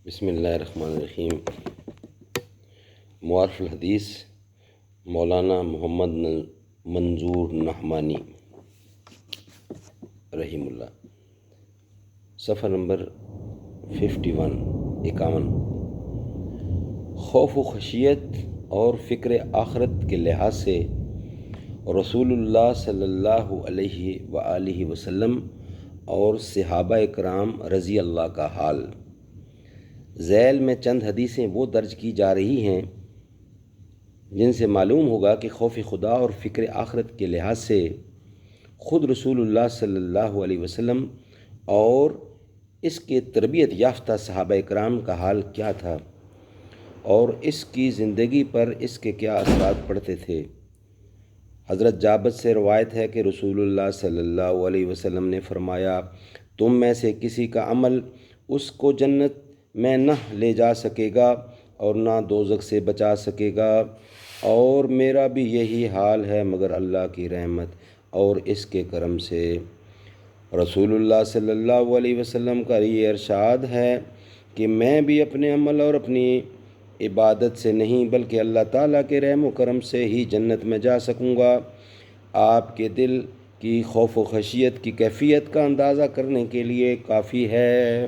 بسم اللہ الرحمن الرحیم۔ معارف الحدیث مولانا محمد منظور نعمانی رحیم اللہ، صفحہ نمبر 51 خوف و خشیت اور فکر آخرت کے لحاظ سے رسول اللہ صلی اللہ علیہ وآلہ وسلم اور صحابہ کرام رضی اللہ کا حال۔ ذیل میں چند حدیثیں وہ درج کی جا رہی ہیں جن سے معلوم ہوگا کہ خوف خدا اور فکر آخرت کے لحاظ سے خود رسول اللہ صلی اللہ علیہ وسلم اور اس کے تربیت یافتہ صحابہ کرام کا حال کیا تھا اور اس کی زندگی پر اس کے کیا اثرات پڑتے تھے۔ حضرت جابر سے روایت ہے کہ رسول اللہ صلی اللہ علیہ وسلم نے فرمایا، تم میں سے کسی کا عمل اس کو جنت میں نہ لے جا سکے گا اور نہ دوزخ سے بچا سکے گا، اور میرا بھی یہی حال ہے مگر اللہ کی رحمت اور اس کے کرم سے۔ رسول اللہ صلی اللہ علیہ وسلم کا یہ ارشاد ہے کہ میں بھی اپنے عمل اور اپنی عبادت سے نہیں بلکہ اللہ تعالیٰ کے رحم و کرم سے ہی جنت میں جا سکوں گا۔ آپ کے دل کی خوف و خشیت کی کیفیت کا اندازہ کرنے کے لیے کافی ہے۔